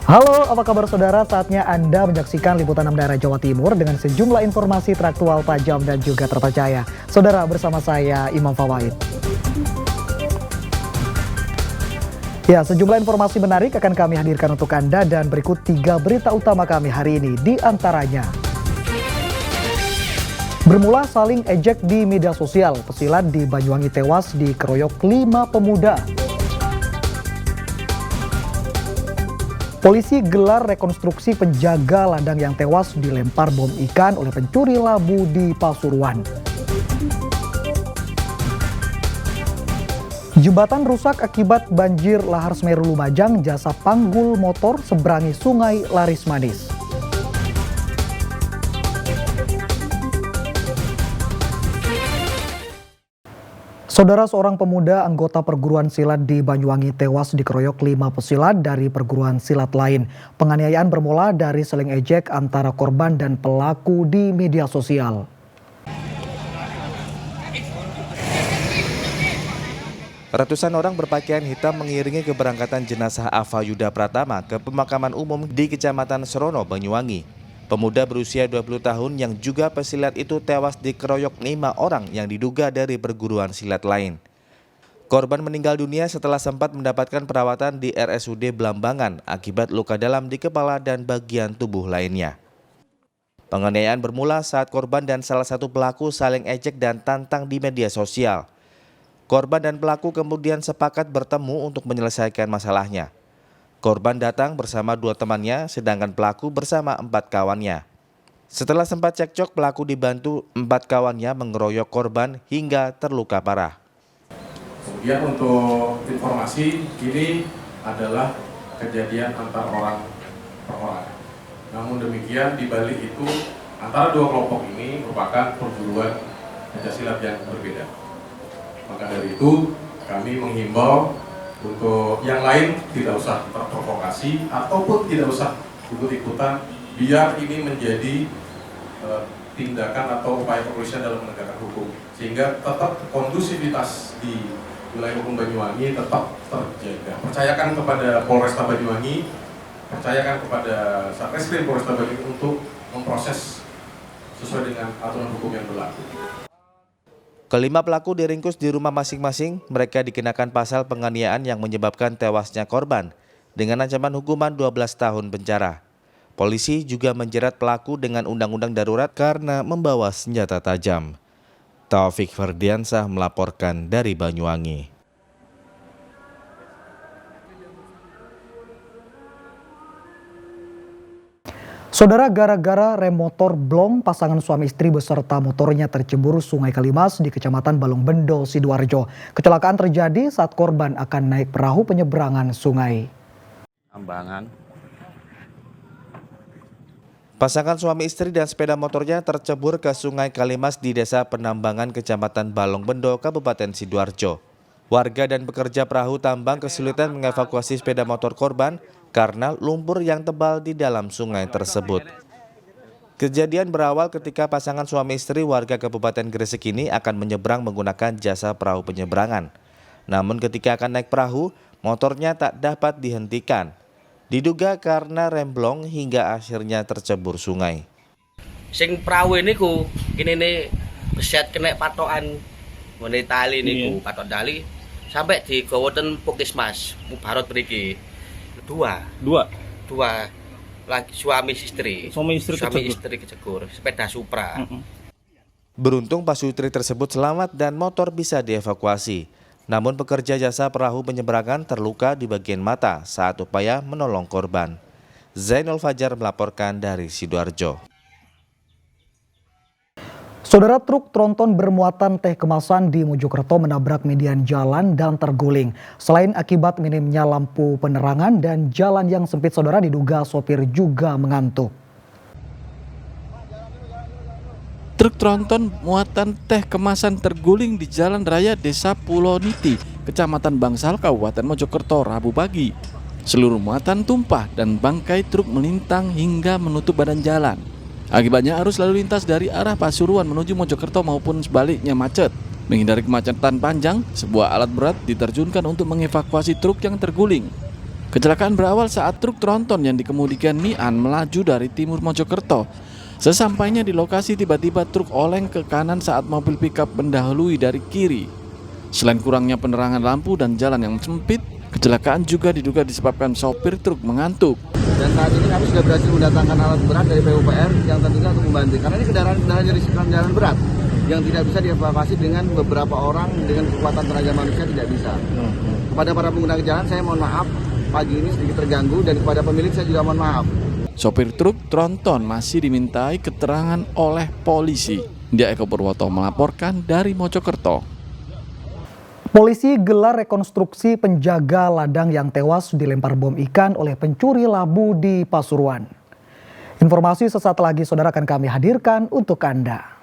Halo, apa kabar saudara? Saatnya Anda menyaksikan Liputan 6 Daerah Jawa Timur dengan sejumlah informasi teraktual, tajam, dan juga terpercaya. Saudara, bersama saya Imam Fawaid. Ya, sejumlah informasi menarik akan kami hadirkan untuk Anda dan berikut 3 berita utama kami hari ini. Di antaranya, bermula saling ejek di media sosial, pesilat di Banyuwangi tewas dikeroyok 5 pemuda. Polisi gelar rekonstruksi penjaga ladang yang tewas dilempar bom ikan oleh pencuri labu di Pasuruan. Jembatan rusak akibat banjir lahar Semeru Lumajang, jasa panggul motor seberangi sungai laris manis. Saudara, seorang pemuda anggota perguruan silat di Banyuwangi tewas dikeroyok 5 pesilat dari perguruan silat lain. Penganiayaan bermula dari saling ejek antara korban dan pelaku di media sosial. Ratusan orang berpakaian hitam mengiringi keberangkatan jenazah Ava Yuda Pratama ke pemakaman umum di Kecamatan Serono, Banyuwangi. Pemuda berusia 20 tahun yang juga pesilat itu tewas dikeroyok 5 orang yang diduga dari perguruan silat lain. Korban meninggal dunia setelah sempat mendapatkan perawatan di RSUD Blambangan akibat luka dalam di kepala dan bagian tubuh lainnya. Penganiayaan bermula saat korban dan salah satu pelaku saling ejek dan tantang di media sosial. Korban dan pelaku kemudian sepakat bertemu untuk menyelesaikan masalahnya. Korban datang bersama 2 temannya, sedangkan pelaku bersama 4 kawannya. Setelah sempat cekcok, pelaku dibantu 4 kawannya mengeroyok korban hingga terluka parah. Kemudian untuk informasi, ini adalah kejadian antar orang per orang. Namun demikian, di balik itu antara 2 kelompok ini merupakan perguruan Pancasila yang berbeda. Maka dari itu kami menghimbau untuk yang lain tidak usah terprovokasi ataupun tidak usah ikut-ikutan, biar ini menjadi tindakan atau upaya kepolisian dalam menegakkan hukum, sehingga tetap kondusivitas di wilayah hukum Banyuwangi tetap terjaga. Percayakan kepada Polresta Banyuwangi, percayakan kepada Satreskrim Polresta Banyuwangi untuk memproses sesuai dengan aturan hukum yang berlaku. Kelima pelaku diringkus di rumah masing-masing. Mereka dikenakan pasal penganiayaan yang menyebabkan tewasnya korban dengan ancaman hukuman 12 tahun penjara. Polisi juga menjerat pelaku dengan undang-undang darurat karena membawa senjata tajam. Taufik Ferdiansah melaporkan dari Banyuwangi. Saudara, gara-gara rem motor blong, pasangan suami istri beserta motornya tercebur Sungai Kalimas di Kecamatan Balongbendo, Sidoarjo. Kecelakaan terjadi saat korban akan naik perahu penyeberangan sungai. Pasangan suami istri dan sepeda motornya tercebur ke Sungai Kalimas di Desa Penambangan Kecamatan Balongbendo, Kabupaten Sidoarjo. Warga dan pekerja perahu tambang kesulitan mengevakuasi sepeda motor korban karena lumpur yang tebal di dalam sungai tersebut. Kejadian berawal ketika pasangan suami istri warga Kabupaten Gresik ini akan menyeberang menggunakan jasa perahu penyeberangan. Namun ketika akan naik perahu, motornya tak dapat dihentikan. Diduga karena remblong hingga akhirnya tercebur sungai. Sing perahu niku ini beset kena patokan ngene tali niku, patok tali sampai digawoten Puskesmas Mubarot mriki. Dua lagi suami istri kecegur sepeda Supra. Beruntung pasutri tersebut selamat dan motor bisa dievakuasi. Namun pekerja jasa perahu penyeberangan terluka di bagian mata saat upaya menolong korban. Zainul Fajar melaporkan dari Sidoarjo. Saudara, truk tronton bermuatan teh kemasan di Mojokerto menabrak median jalan dan terguling. Selain akibat minimnya lampu penerangan dan jalan yang sempit, saudara, diduga sopir juga mengantuk. Truk tronton muatan teh kemasan terguling di Jalan Raya Desa Pulau Niti, Kecamatan Bangsal, Kabupaten Mojokerto, Rabu pagi. Seluruh muatan tumpah dan bangkai truk melintang hingga menutup badan jalan. Akibatnya arus lalu lintas dari arah Pasuruan menuju Mojokerto maupun sebaliknya macet. Menghindari kemacetan panjang, sebuah alat berat diterjunkan untuk mengevakuasi truk yang terguling. Kecelakaan berawal saat truk tronton yang dikemudikan Mian melaju dari timur Mojokerto. Sesampainya di lokasi tiba-tiba truk oleng ke kanan saat mobil pickup mendahului dari kiri. Selain kurangnya penerangan lampu dan jalan yang sempit, kecelakaan juga diduga disebabkan sopir truk mengantuk. Dan saat ini kami sudah berhasil mendatangkan alat berat dari PUPR yang tentunya untuk membantu. Karena ini kendaraan jenis kendaraan berat yang tidak bisa dievakuasi dengan beberapa orang dengan kekuatan tenaga manusia tidak bisa. Kepada para pengguna jalan saya mohon maaf, pagi ini sedikit terganggu, dan kepada pemilik saya juga mohon maaf. Sopir truk tronton masih dimintai keterangan oleh polisi. Dia Eko Purwoto melaporkan dari Mojokerto. Polisi gelar rekonstruksi penjaga ladang yang tewas dilempar bom ikan oleh pencuri labu di Pasuruan. Informasi sesaat lagi saudara akan kami hadirkan untuk Anda.